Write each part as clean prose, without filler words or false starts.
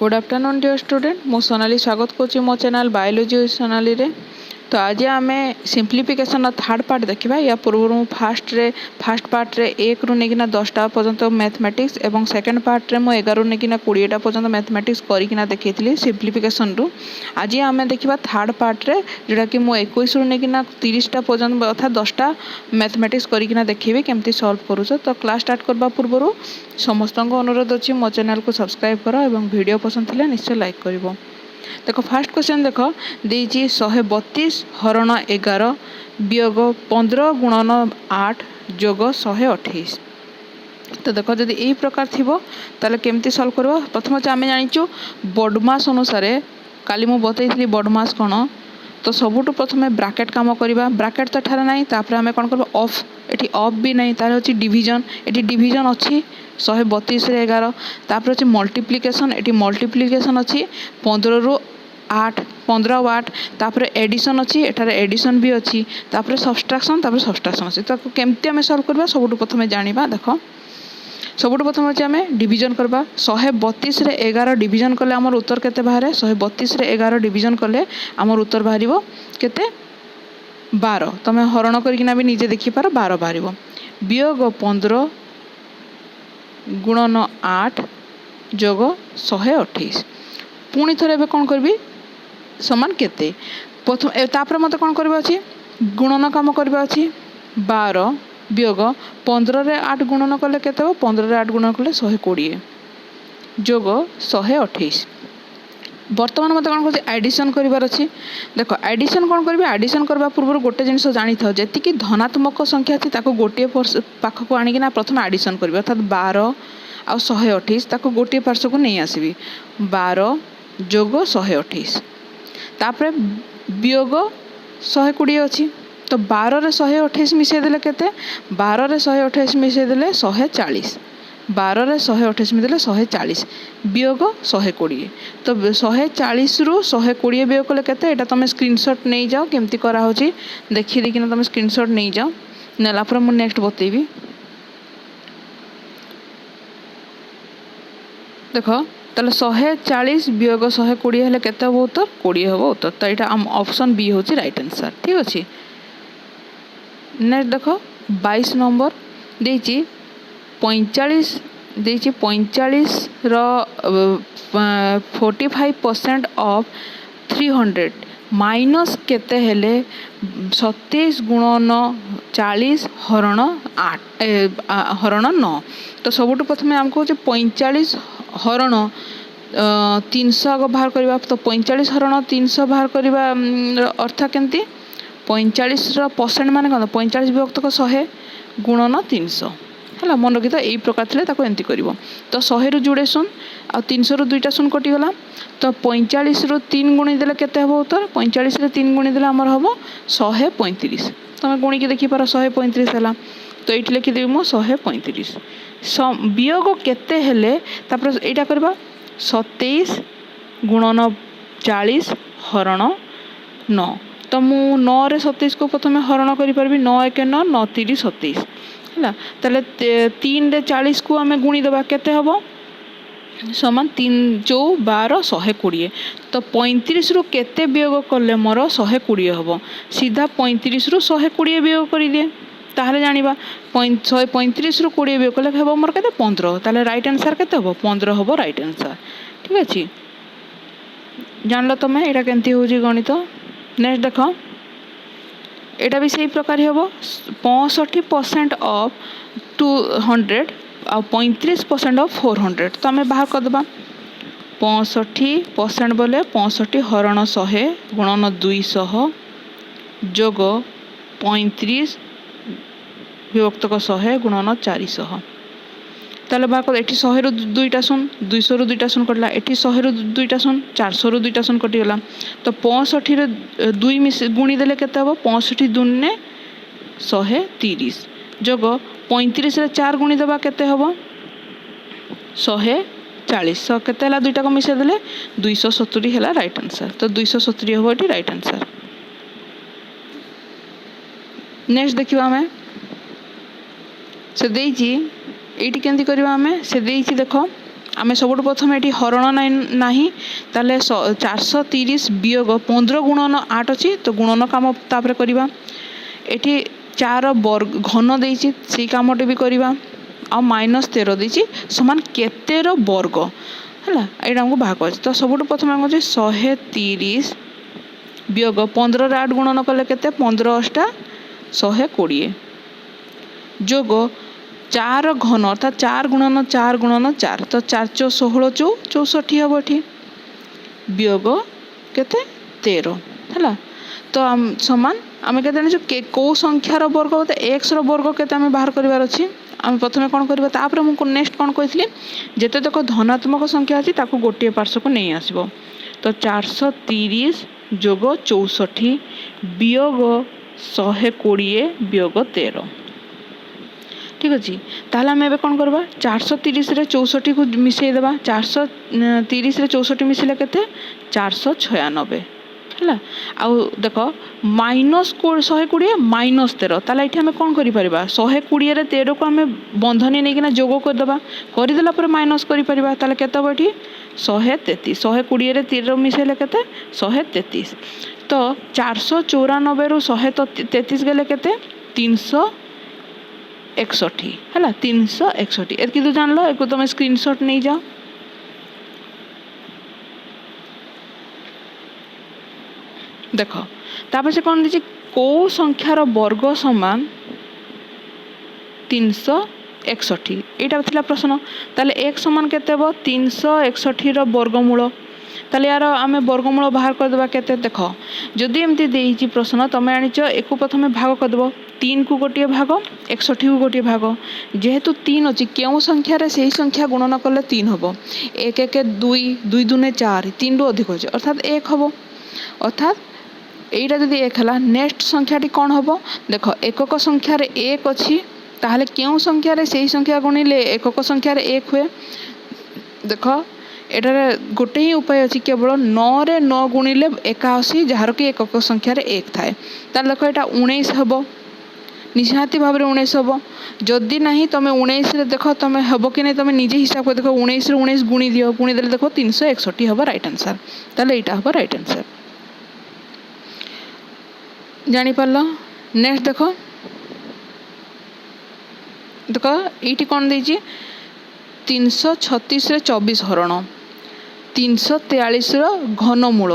Good afternoon dear student मु सोनाली स्वागत करुँच मो चैनल बायोलॉजी सोनाली रे। तो आज आम सिंप्लिफिकेशन थर्ड पार्ट देखा। या पूर्व फास्ट पार्ट रे 1 रु नहीं 10टा पर्यंत मैथमेटिक्स और सेकंड पार्ट रे मु 11 रु नहीं 20टा पर्यंत मैथमेटिक्स करना देखी सिंप्लिफिकेशन रु। आज आम देखा थर्ड पार्ट रे जोटा कि मु 21 रु नहीं 30टा पर्यंत अर्थात 10टा मैथमेटिक्स करना देखी केमती सॉल्व करूँ। तो क्लास स्टार्ट करबा पूर्व समस्त अनुरोध अच्छी मो चैनल को सब्सक्राइब कर और वीडियो पसंद थे निश्चय लाइक कर। देखो फास्ट क्वेश्चन देख देजी 132 हरण 11 वियोग 15 गुणन 8 जोग 128। तो देखो जब यही प्रकार थी ताले केमती सॉल्व करबो। प्रथम आम जानिचु बॉडमास अनुसार काली मु बतई बॉडमास कौन। तो सबुठु प्रथमे ब्राकेट काम करवा। ब्राकेट तो ठारे नहीं तापर आम कौन करबा ऑफ। एटी ऑफ भी नहीं तार अच्छी डिविजन। एटी डिविजन अच्छी 132 रे 11 तापर अच्छी मल्टीप्लिकेशन। एटी मल्टीप्लिकेशन अच्छी 15 रु 8 15 और 8 तापर एडिशन अच्छी एठारे एडिशन भी अच्छी तापर सब्सट्रैक्शन अच्छी। तो केमती आम सॉल्व करबा सबुठु प्रथमे जानिबा। देखो सबुठु प्रथम अच्छे आम डिविजन करबा। 132 रे 11 डिविजन कले आमर उत्तर केते बाहर। 132 रे 11 डिविजन कले आमर उत्तर बाहर केते 12। तमें हरण करकिना भी निजे देखि पार 12 बाहर। वियोग 15 गुणन 8 जोग 128। पुणी थरे एबे कोन करबी समान केते प्रथम तापर मते कोन करबा अछि गुणन काम करबा अछि 12 वियोग 15 रे 8 गुणन कले केते हो 15 रे 8 गुणन कले 120 जोग 128। बर्तमान मत कौन कर एडिशन करार अच्छी। देखो एडिशन कौन करी एडिशन करबा पूर्व गोटे जिनिस जानी था जी धनात्मक संख्या अच्छी ताको गोटे पाखक आणिकिना प्रथम एडिशन करी अर्थात 12 आ 128 ताको गोटे पार्श्व को नहीं आसबी 12 जोग 128 तापर वियोग 120 अच्छी। तो 12 रे 128 मिसेदेले केते 12 रे 128 मिसेदेले 140 12 रे 128 मिसेदेले 140 वियोग 120। तो 140 रु 120 वियोग कले केते एटा तुम स्क्रीनशॉट नहीं जाओ केमती करा होची देखि देखिना तुम स्क्रीनशॉट नहीं जाओ नेला पर मु नेक्स्ट बतेबी। देखो ताले 140 वियोग 120 हेले केते हो उत्तर 20 हो उत्तर। तो एटा ऑप्शन बी होची राइट आंसर। ठीक अछि। नेक्स्ट देखो 22 नंबर देची 45 देची 45 रो 45% ऑफ 300 माइनस केते हेले 27 गुणन 40 हरण 8 हरण 9। तो सबुठ प्रथमे आमको 45 हरण 300 आग बाहर करबा। तो 45 हरण 300 बाहर करबा अर्थ केमती 45 परसेंट मान कौन 45 विभक्त 100 गुणन 300 है मन रखी। तो यही प्रकार थे एमती कर। तो 100 रु जोड़े शून आ 300 रु 2टा शून कटिगला। तो 45 रु 3 गुणी देले केते हम उत्तर 45 रे 3 गुणी देले हमर हम 135। तुम गुणी की देखि पार 135 है। तो ये लिखिदेवी मो 135 वियोग केते हेले तापर एटा करबा 27 गुणन 40 हरण 9। तो मु 9 रे 27 को प्रथम हरण करि परबी 9 1 9 9 3 27 है। ताले 3 रे 40 को आम गुणी देबा केते हबो समान 3 जो 12 120। तो 35 रु केते वियोग कले मोर 120 हबो सीधा 35 रु 120 वियोग करि दिए ताहले जानिबा 135 रु 20 वियोग कले हबो मोर केते 15। ताले राइट आंसर केते हबो 15 हबो राइट आंसर। ठीक अछि जानलो तमे एटा केमती होजी गणित। नेक्स्ट देख एटा भी सही प्रकार हम 65% ऑफ 200 आ 35% ऑफ 400। तो आम बाहर करदे 65% बोले 65 हरण 100 गुणन 200 जोग 35 विभक्त 100 गुणन 400। ताले बाहर कर एठी 100 रु 2टा शून 200 रु 2टा शून कटला एठी 100 रु 2टा शून 400 रु 2टा शून कटिगला। तो 65 रे 2 मिस गुणी देले केते हबो 65 दुने 130 जोग 35 रे 4 गुणी देबा केते हबो 140 केते हला 2टा को मिसे देले 270 हला राइट आंसर। तो 270 हबो एठी राइट आंसर। नेक्स्ट देखिबा हमें से देइची एटी केमती करबा हमें से देइची देखो आम सब प्रथम ये हरण नहीं ताले 430 वियोग 15 गुणन 8 अच्छी तो गुणन कम तापर करवा ये 4 वर्ग घन देती से कमटे भी करवा आ -13 देती समान केतेर वर्ग है ये आमको भाग कर तो सब प्रथम आम 130 वियोग 15 8 गुणन कले के 15 अष्टा 120 जोग 4 घन अर्थात 4 गुणन 4 गुणन 4 तो 4 चौ 16 चौ 64 हम ये वियोग केते 13 है तो समान आम के कौ संख्यार वर्ग बोलते एक्स वर्ग केते आम बाहर करार अच्छी आम प्रथम कौन करवा मुझे नेक्स्ट कौन कही जिते तक धनात्मक संख्या अच्छी ताकू गोटे पार्श्व को नहीं आसब तो 430 जोग 64 वियोग 120 वियोग 13 ठीक अच्छे ताहले आम एबे कौन करवा 430 रे 64 को मिसेदेवा 430 रे 64 मिसेले केते 496 है आउ देख -120 -13 ताला ये आम कौन करें 120 रे 13 को आम बंधनी नहीं जोग करदे करदेला माइनस करें केत ये 133 120 रे 13 मिसेले केते 133 तो 494 रु 133 गले केते 361 है 361 एति तो जान लो एक तुम स्क्रीनशॉट नहीं जाओ देख तापर से कौन दीजिए कौ संख्यार वर्ग समान 361 यहाँ था प्रश्न ताले एक समान केते 361 वर्गमूल ताले यार आम वर्गमूल बाहर करदे केते देख जदि एमती देती प्रश्न तुम आनीच एक प्रथम भाग करदेव 3 को गोटे भाग 61 को गोटे भाग जेहेतु 3 अच्छी क्यों संख्यार से ही संख्या गुणन कले 3 हम 1 1 2 2 2 4 3 रु अधिक अच्छे अर्थात 1 हम अर्थात यहीटा जब 1 है नेक्स्ट संख्याटी कौन हम देख एकक संख्यार 1 अच्छी ताहले क्यों संख्यार से ही संख्या गुणिले एकक संख्यार 1 हुए देख एटार गोटे ही उपाय अच्छी केवल 9 रे 9 गुणिले 81 जार कि एकक संख्यार 1 थाए तार देख यहाँ 19 हम निहाती भाव में 19 हम जदि ना तुम 19 देख तुम हम कि नहीं तुम निजे हिसाब कर देख 19 रे 19 गुणी दियो गुणी देले देख 361 हम राइट आंसर ताले यहाँ हम राइट आंसर जानीपार नेक्स्ट देख देख ये कौन देती 336 रे 24 हरण 343 घनमूल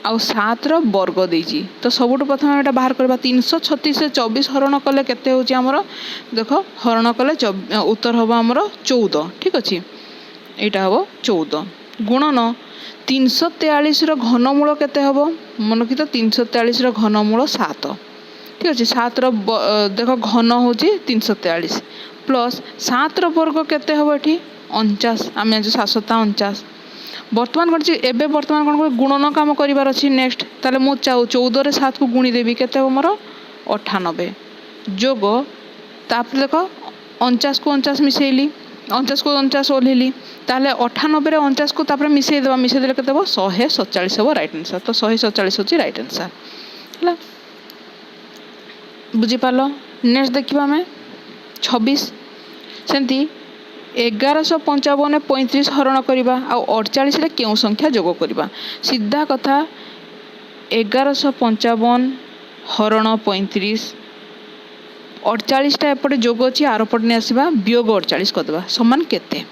आउ 7 वर्ग देती तो सबुठ प्रथम यहाँ बाहर करवा 336 रे 24 हरण कले केते होची हमर देख हरण कले उत्तर हम आमर 14 ठीक अच्छे यहाँ हम 14 गुणन 343 घनमूल केते हम मन रखी तो 343 घनमूल 7 ठीक अच्छे 7 देख घन हूँ 343 प्लस 7 वर्ग केते हम ये 49 आम 749 बर्तमान कौन बर्तमान कौन गुणन काम करार अच्छी नेक्स्ट ताले मु 14 रे 7 को गुणी देवी केते मोर 98 जोग तापर देख 49 को 49 मिसेली 49 को 49 ओह्लैली ताले 98 रे 49 को तापर मिसेदेले केते 147 हम राइट आंसर तो 147 होची राइट आंसर है बुझीपार नेक्स्ट देखा आम 26 सेमती 1155 35 हरण करवा आउ 48 रे क्यों संख्या जोग करवा सीधा कथा 1155 हरण 35 48टा एपटे जोग अच्छी आर पटे नहीं आसवा वियोग 48 करदे समान केते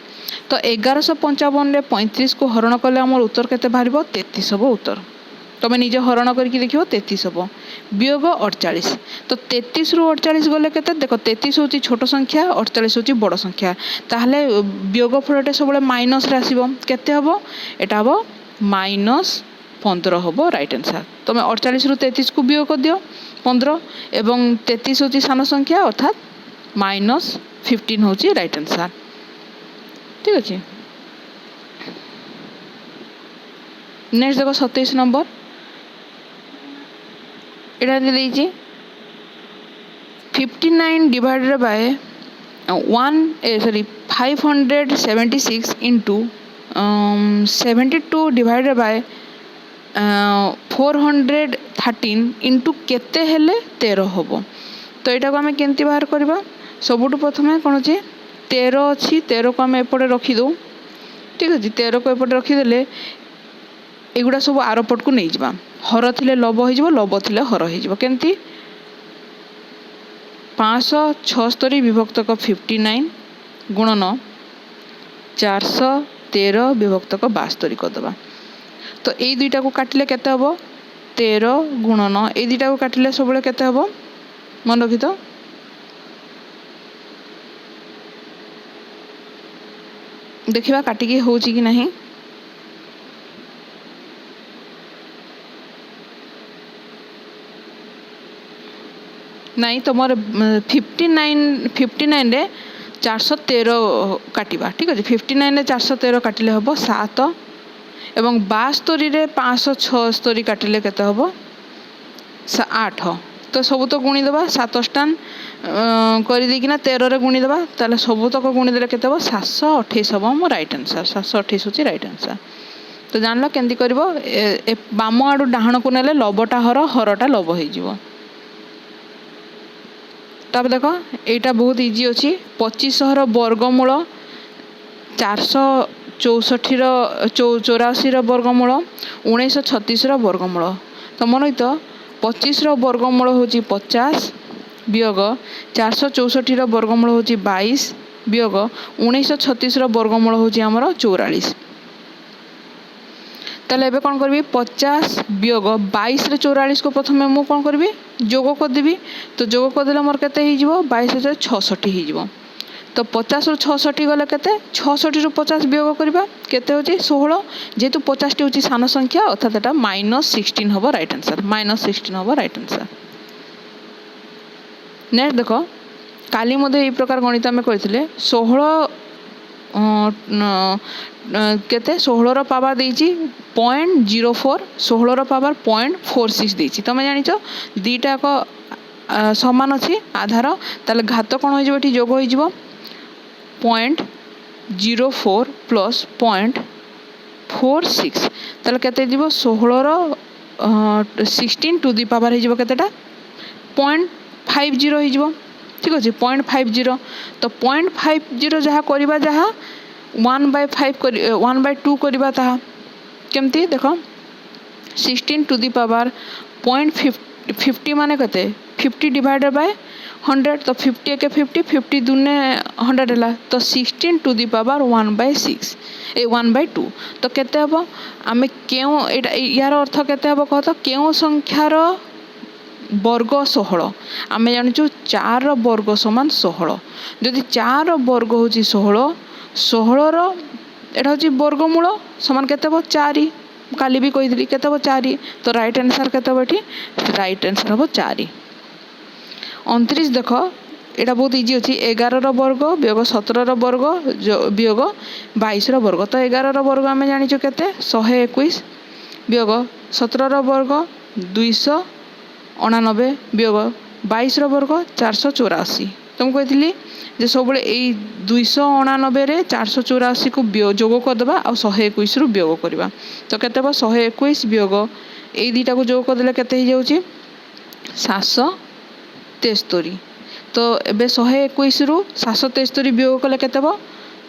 तो 1155 रे 35 को हरण कले आमर उत्तर केते बाहर 33 हम उत्तर तुम निजे हरण करके देखो 33 हम वियोग 48 तो 33 रु 48 गले केते देख 33 हूँ छोट संख्या 48 हूँ बड़ संख्या ताहले वियोग फलटे सब माइनस रे आसीबो केते हम एटा हम -15 हम राइट आंसर तुम 48 रु 33 को वियोग कर दियो 15 एवं 33 हूँ सान संख्या अर्थात -15 हूँ राइट आंसर ठीक अच्छे नेक्स्ट देखो 27 नंबर इटा देखिए 59 divided by 576 into 72 divided by 413 into केते हेले 13 हम तो यहाँ को आम केमती बाहर करवा सबुठ प्रथम कौन अच्छे 13 अच्छी 13 को आम एपटे रखीदू ठीक अच्छे 13 को एपटे रखीदे एगुड़ा सब आरपट को नहीं जा हर थिले लब हो लब थिले हर होमती 576 विभक्तक 59 गुणन 413 विभक्तक 72 करदे। तो ये दुईटा को काटिले केते हम 13 गुणन ये दुईटा को काटिले सब केते हम मन रखी तो देखिए काटिकी हो कि नहीं। नहीं तो मोर 59 रे 413 काटिबा ठीक अच्छे 59 रे 413 काटिले हम 7 एवं 72 रे 576 काटिले केते हम 8। तो सब तो गुणी देवा 7 स्टान कर देकिना 13 रे गुणी देवा ताले सब तक गुणी देले केते हम 728 हम मो राइट आंसर 728 होची राइट आंसर। तो जानलो केंदी करबो बाम आडू डाहण को नेले लबटा हरटा लब हो जिवो। तब देख यहाँ बहुत इजी अच्छी 2500 वर्गमूल 464 वर्गमूल 1936 वर्गमूल। तो मन तो 25 वर्गमूल हूँ 50 वियोग 464 वर्गमूल हूँ 22 वियोग 1936 वर्गमूल हूँ आमर 44। ताले एबे कौन करी 50 वियोग 22 रे 44 को प्रथम मुझे कौन करी जोग करदेवी। तो जोग करदे मोर केते 22 रे 66 हो। तो 50 रू 66 गले केते 66 रू 50 वियोग करबा केते होची 16 जेतु 50 टी होची सान संख्या अर्थात एटा -16 हबो राइट आंसर -16 हबो राइट आंसर। नेक्स्ट देखो काली मधे ए प्रकार गणित आमे करथिले 16 केते 16 रो पावर देइची 0.04 16 रो पावर 0.46 देइची। तमे जानिछ दीटा को समान अछि आधार ताले घात कोन होई जेबो जोग होई जेबो 0.04 प्लस 0.46 ताले केते दिबो 16 रो 16 टू दी पावर होई जेबो केतेटा 0.50 होई जेबो ठीक अछि 0.50। तो 0.50 जहाँ करबा जहाँ 1/2 करबा ताहा केमती देखो 16 टू दी पावर 0.50 माने कते 50 डिवाइडेड बाय 100 तो 50 के 50 50 दुने 100 हला तो 16 टू दी पावर 1/6 ए 1/2। तो केते हबो आमे केउ यार अर्थ केते हबो कह तो केउ संख्यार वर्ग 16 आमे जानिछु 4 वर्ग समान 16 जदि 4 वर्ग होची 16 रो एटा होची वर्गमूल समान केते हबो 4 काली भी कही केते हबो 4। तो राइट आंसर केते हबो एठी राइट आंसर हबो 4। 29 देखो एटा बहुत इजी अछि 11 रो वर्ग वियोग 17 रो वर्ग वियोग 22 रो वर्ग। तो 11 रो वर्ग आमे जानिछु केते 121 वियोग 17 रो वर्ग 289 वियोग 22 रो वर्ग 484। तुम कही जे सब 289 रे 484 को जोग करदे आ 121 रु वियोग करवा। तो केते 121 वियोग ए दीटा को जोग करदे केते हो जाउची 773। तो एबे 121 रु 773 वियोग कले केते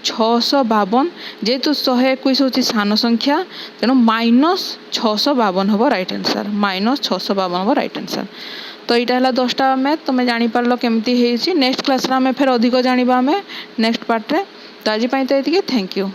652 जेहेतु 121 होची सान संख्या तेणु -652 हबो राइट आंसर -652 हबो राइट आंसर। तो यहाँ है 10टा मैथ तुम्हें जापर केमती नेक्स्ट क्लास रे फिर अधिक जाना नेक्स्ट पार्ट रे। तो आज तो ये थैंक यू।